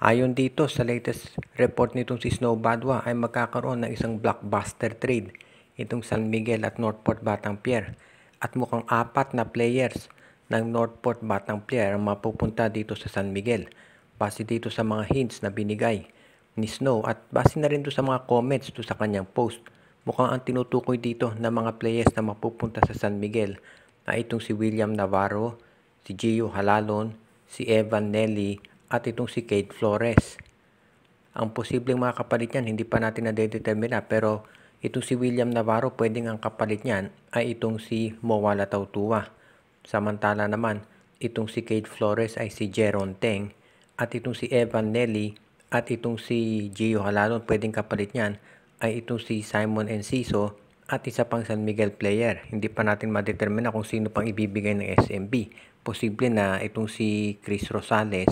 Ayon dito sa latest report nitong si Snow Badwa ay magkakaroon ng isang blockbuster trade itong San Miguel at Northport Batang Pier. At mukhang 4 na players ng Northport Batang Pier ang mapupunta dito sa San Miguel. Base dito sa mga hints na binigay ni Snow at base na rin doon sa mga comments doon sa kanyang post. Mukhang ang tinutukoy dito na mga players na mapupunta sa San Miguel ay itong si William Navarro, si Gio Halalon, si Evan Nelly at itong si Kate Flores. Ang posibleng mga kapalit niyan hindi pa natin na-determine pero itong si William Navarro pwedeng ang kapalit niyan ay itong si Mowala Tautua. Samantala naman itong si Kate Flores ay si Jeron Teng at itong si Evan Nelly at itong si Gio Halalon pwedeng kapalit niyan ay itong si Simon Enciso at isa pang San Miguel player. Hindi pa natin ma-determine kung sino pang ibibigay ng SMB. Posible na itong si Chris Rosales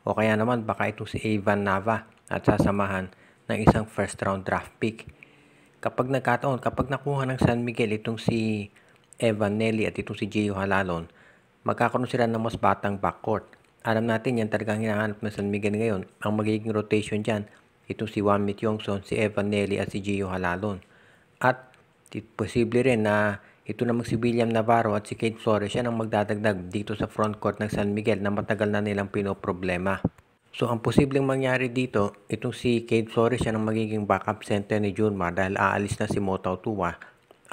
o kaya naman baka itong si Evan Nava at sasamahan ng isang first round draft pick. Kapag nakuha ng San Miguel itong si Evan Nelly at itong si Gio Halalon, magkakaroon sila ng mas batang backcourt. Alam natin yan talagang hinahanap ng San Miguel ngayon. Ang magiging rotation dyan, itong si Juan Mityongson, si Evan Nelly at si Gio Halalon. At posible rin na ito namang si William Navarro at si Kate Flores yan ang magdadagdag dito sa frontcourt ng San Miguel na matagal na nilang pinoproblema. So ang posibleng mangyari dito, itong si Kate Flores yan ang magiging backup center ni Junmar dahil aalis na si Mo Tautua.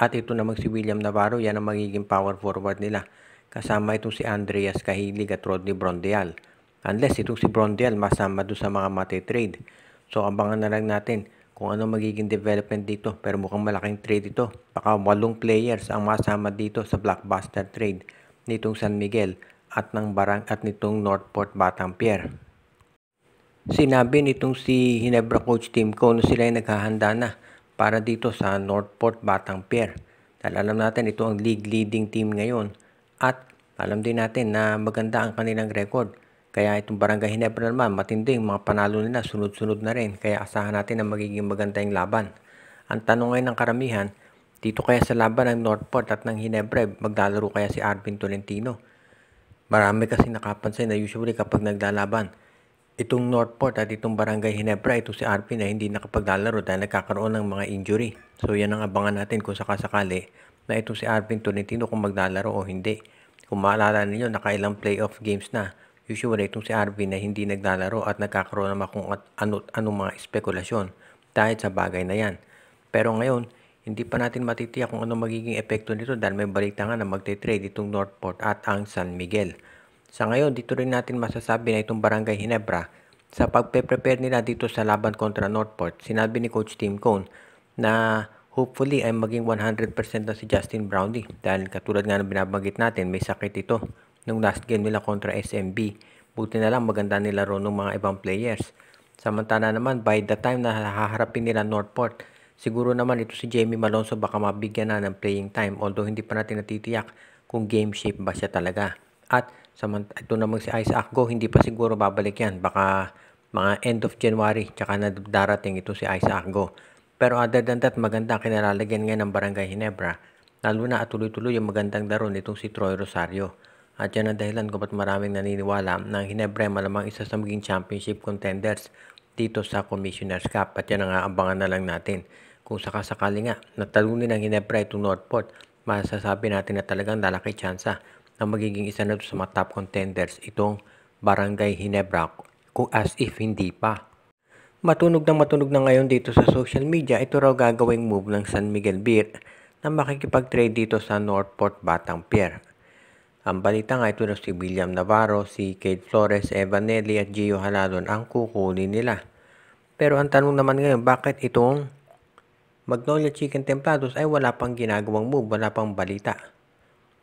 At ito namang si William Navarro yan ang magiging power forward nila. Kasama itong si Andreas Cahilig at Rodney Brondeal. Unless itong si Brondeal masama doon sa mga mate-trade. So abangan na lang natin kung ano magiging development dito. Pero mukhang malaking trade ito. Baka 8 players ang masama dito sa blockbuster trade nitong San Miguel at nitong Northport Batang Pier. Sinabi nitong si Ginebra coach Tim Cone na sila ay naghahanda na para dito sa Northport Batang Pier. Dahil alam natin ito ang league leading team ngayon at alam din natin na maganda ang kanilang record. Kaya itong Barangay Ginebra naman, matinding mga panalo nila, sunod-sunod na rin. Kaya asahan natin na magiging maganda yung laban. Ang tanong ngayon ng karamihan, dito kaya sa laban ng Northport at ng Ginebra, maglalaro kaya si Arvin Tolentino? Marami kasi nakapansin na usually kapag naglalaban, itong Northport at itong Barangay Ginebra, itong si Arvin ay hindi nakapaglalaro dahil nagkakaroon ng mga injury. So yan ang abangan natin kung sakasakali na itong si Arvin Tolentino kung maglalaro o hindi. Kung maalala ninyo, nakailang playoff games na. Usually, itong si Arvin na hindi naglalaro at nagkakaroon naman kung anong mga espekulasyon dahil sa bagay na yan. Pero ngayon, hindi pa natin matitiyak kung ano magiging epekto nito dahil may balita nga na magte-trade itong Northport at ang San Miguel. Sa ngayon, dito rin natin masasabi na itong Barangay Ginebra, sa pagpe-prepare nila dito sa laban kontra Northport, sinabi ni Coach Tim Cone na hopefully ay maging 100% na si Justin Brownlee dahil katulad nga ng binabanggit natin, may sakit ito nung last game nila kontra SMB. Buti na lang maganda nila ron ng mga ibang players. Samantala naman, by the time na haharapin nila Northport, siguro naman ito si Jamie Malonzo baka mabigyan na ng playing time although hindi pa natin natitiyak kung game shape ba siya talaga. At ito namang si Isaac Go, hindi pa siguro babalik yan. Baka mga end of January, tsaka na darating ito si Isaac Go. Pero other than that, maganda ang kinalalagyan ngayon ng Barangay Ginebra. Lalo na at tuloy-tuloy yung magandang laro nitong si Troy Rosario. At yan ang dahilan kung ba't maraming naniniwala na ang Ginebra malamang isa sa maging championship contenders dito sa Commissioner's Cup. At yan ang aabangan na lang natin. Kung sakasakali nga, natalunin ng Ginebra itong Northport, masasabi natin na talagang lalaki tsansa na magiging isa na sa mga top contenders itong Barangay Ginebra kung as if hindi pa. Matunog na ngayon dito sa social media, ito raw gagawing move ng San Miguel Beer na makikipag-trade dito sa Northport Batang Pier. Ang balita nga ito na si William Navarro, si Kate Flores, Evan Nelly at Gio Halalon ang kukunin nila. Pero ang tanong naman ngayon, bakit itong Magnolia Chicken Templados ay wala pang ginagawang move, wala pang balita?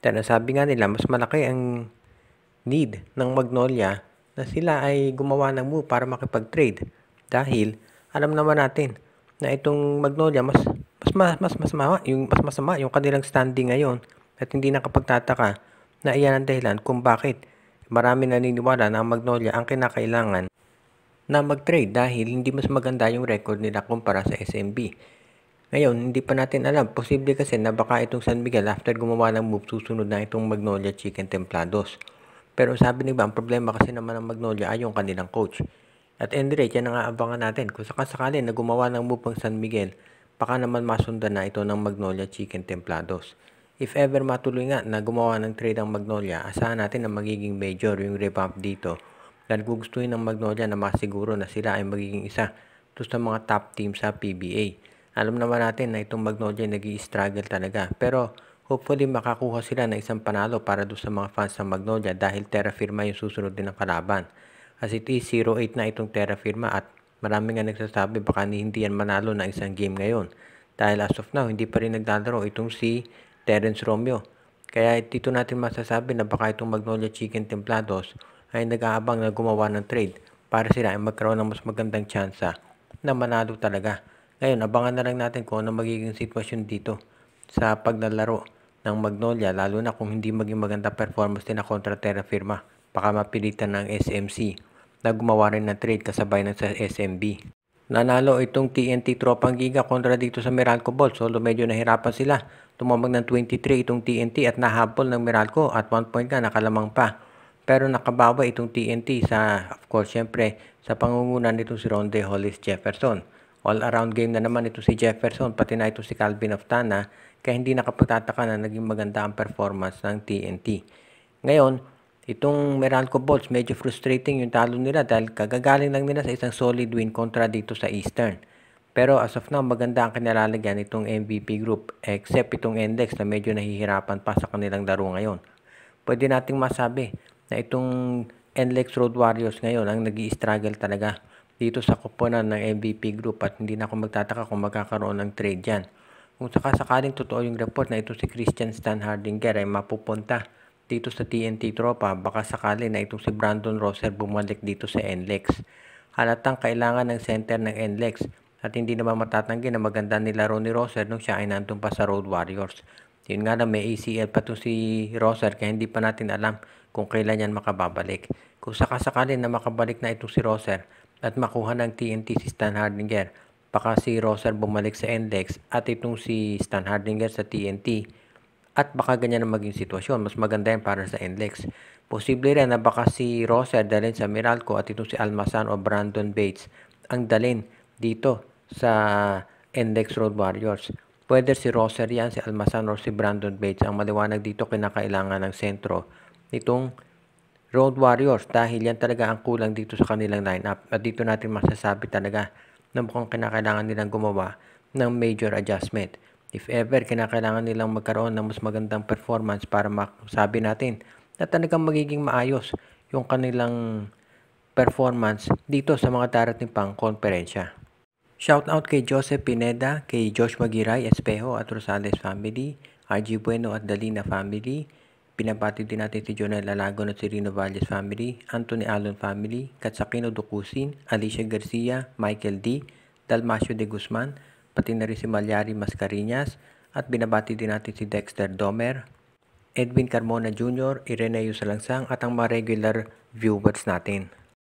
Dahil sabi nga nila, mas malaki ang need ng Magnolia na sila ay gumawa ng move para makipag-trade. Dahil alam naman natin na itong Magnolia mas masama yung kanilang standing ngayon at hindi nakapagtataka na iyan ang dahilan kung bakit marami naniniwala na ang Magnolia ang kinakailangan na mag-trade dahil hindi mas maganda yung record nila kumpara sa SMB. Ngayon, hindi pa natin alam. Posible kasi na baka itong San Miguel after gumawa ng move, susunod na itong Magnolia Chicken Templados. Pero sabi nila, ang problema kasi naman ng Magnolia ay yung kanilang coach. At any rate, yan ang aabangan natin. Kung sakasakali na gumawa ng move ang San Miguel, baka naman masundan na ito ng Magnolia Chicken Templados. If ever matuloy nga na gumawa ng trade ang Magnolia, asahan natin na magiging major yung revamp dito. Dahil gugustuhin ng Magnolia na masiguro na sila ay magiging isa to sa mga top team sa PBA. Alam naman natin na itong Magnolia nag-i-struggle talaga. Pero hopefully makakuha sila ng isang panalo para doon sa mga fans ng Magnolia dahil Terra Firma yung susunod din ng kalaban. As it is, 0-8 na itong Terra Firma at marami nga nagsasabi baka hindi yan manalo ng isang game ngayon. Dahil as of now, hindi pa rin naglalaro itong si Terence Romeo. Kaya dito natin masasabi na baka itong Magnolia Chicken Templados ay nag-aabang na gumawa ng trade para sila ay magkaroon ng mas magandang tsansa na manalo talaga. Ngayon, abangan na lang natin kung ano magiging sitwasyon dito sa paglalaro ng Magnolia, lalo na kung hindi maging maganda performance nila kontra Terra Firma. Baka mapilitan ng SMC na gumawa rin ng trade kasabay ng sa SMB. Nanalo itong TNT Tropang Giga kontra dito sa Meralco Balls. So medyo nahirapan sila. Tumambag ng 23 itong TNT at nahabol ng Meralco at 1 point ka nakalamang pa. Pero nakabawa itong TNT sa, of course, syempre, sa pangungunan nito si Ronde Hollis Jefferson. All-around game na naman ito si Jefferson, pati na ito si Calvin Oftana, kaya hindi nakapagtataka na naging maganda ang performance ng TNT. Ngayon, itong Meralco Bolts, medyo frustrating yung talo nila dahil kagagaling lang nila sa isang solid win kontra dito sa Eastern. Pero as of now, maganda ang kinalalagyan itong MVP group except itong NLEX na medyo nahihirapan pa sa kanilang laro ngayon. Pwede nating masabi na itong NLEX Road Warriors ngayon ang nag-i-struggle talaga dito sa kuponan ng MVP group at hindi na ako magtataka kung magkakaroon ng trade dyan. Kung sakasakaling totoo yung report na ito si Christian Stan Hardinger ay mapupunta dito sa TNT Tropa, baka sakali na itong si Brandon Rosser bumalik dito sa NLEX. Halatang kailangan ng center ng NLEX at hindi naman matatanggi na maganda nilaro ni Rosser nung siya ay nandun pa sa Road Warriors. Yun nga na may ACL pa to si Rosser kaya hindi pa natin alam kung kailan yan makababalik. Kung sakasakali na makabalik na itong si Rosser at makuha ng TNT si Stan Hardinger, baka si Rosser bumalik sa NLEX at itong si Stan Hardinger sa TNT. At baka ganyan ang maging sitwasyon. Mas maganda yan para sa NLEX. Posible rin na baka si Rosser dalhin sa Meralco at itong si Almazan o Brandon Bates ang dalhin dito sa NLEX Road Warriors. Pwede si Rosser yan, si Almazan o si Brandon Bates. Ang maliwanag dito kinakailangan ng sentro nitong Road Warriors dahil yan talaga ang kulang dito sa kanilang lineup. At dito natin masasabi talaga na mukhang kinakailangan nilang gumawa ng major adjustment. If ever, kinakailangan nilang magkaroon ng mas magandang performance para masabi natin na talagang magiging maayos yung kanilang performance dito sa mga darating pang konferensya. Shout out kay Joseph Pineda, kay Josh Magiray, Espejo at Rosales family, RG Bueno at Dalina family. Pinabati din natin si Jonel Alagon at si Rino Valles family, Anthony Alon family, Katsakino Dukusin, Alicia Garcia, Michael D, Dalmacio de Guzman, pati na rin si Malyari Mascarinas at binabati din natin si Dexter Domer, Edwin Carmona Jr., Ireneo Salangsang at ang mga regular viewers natin.